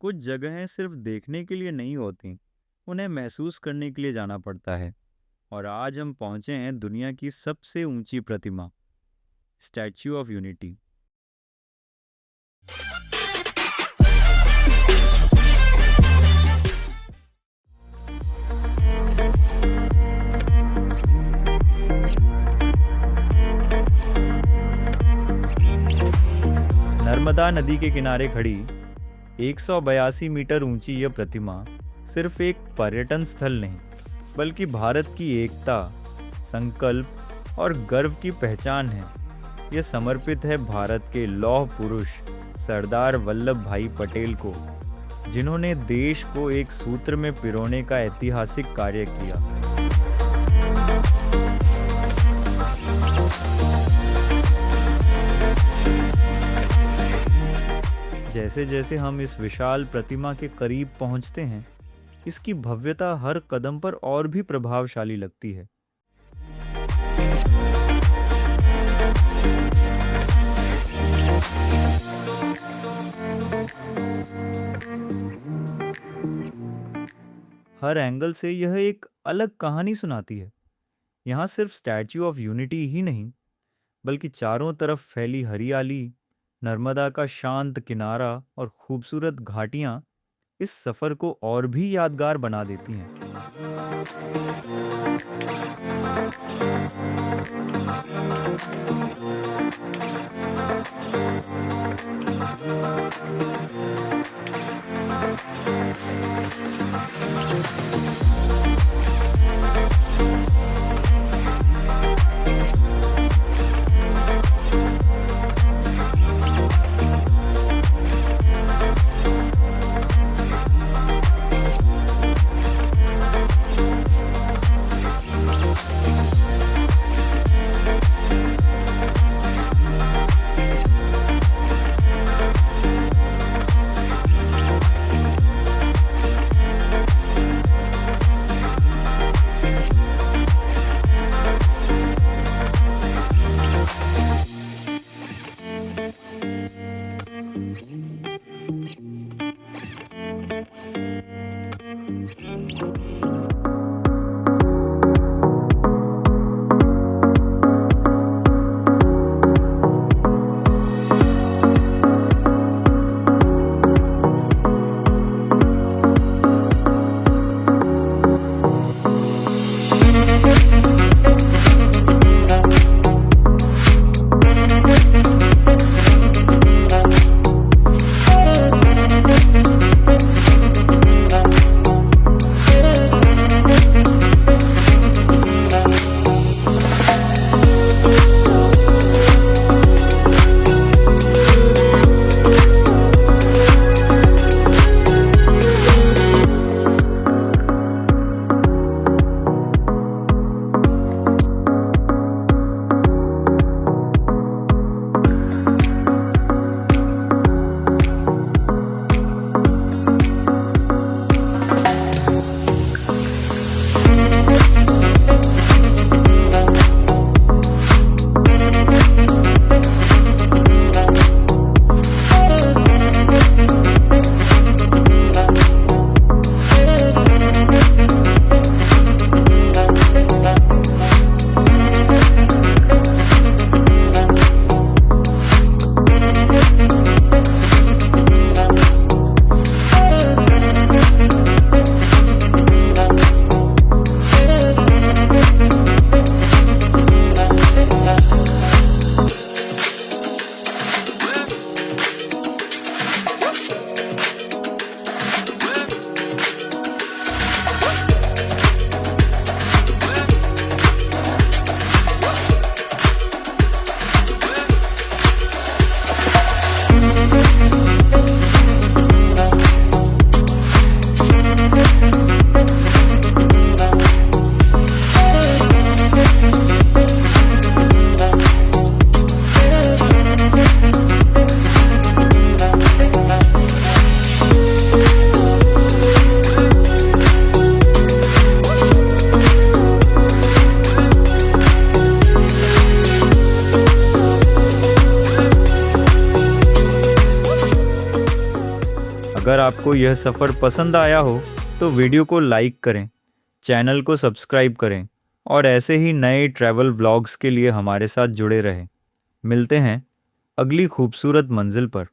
कुछ जगहें सिर्फ देखने के लिए नहीं होती, उन्हें महसूस करने के लिए जाना पड़ता है। और आज हम पहुंचे हैं दुनिया की सबसे ऊंची प्रतिमा, स्टैच्यू ऑफ यूनिटी। नर्मदा नदी के किनारे खड़ी 182 मीटर ऊंची यह प्रतिमा सिर्फ एक पर्यटन स्थल नहीं, बल्कि भारत की एकता, संकल्प और गर्व की पहचान है। यह समर्पित है भारत के लौह पुरुष सरदार वल्लभ भाई पटेल को, जिन्होंने देश को एक सूत्र में पिरोने का ऐतिहासिक कार्य किया। जैसे जैसे हम इस विशाल प्रतिमा के करीब पहुंचते हैं, इसकी भव्यता हर कदम पर और भी प्रभावशाली लगती है। हर एंगल से यह एक अलग कहानी सुनाती है। यहाँ सिर्फ स्टैच्यू ऑफ यूनिटी ही नहीं, बल्कि चारों तरफ फैली हरियाली, नर्मदा का शांत किनारा और खूबसूरत घाटियां इस सफर को और भी यादगार बना देती हैं। आपको यह सफ़र पसंद आया हो तो वीडियो को लाइक करें, चैनल को सब्सक्राइब करें और ऐसे ही नए ट्रैवल व्लॉग्स के लिए हमारे साथ जुड़े रहें। मिलते हैं अगली खूबसूरत मंजिल पर।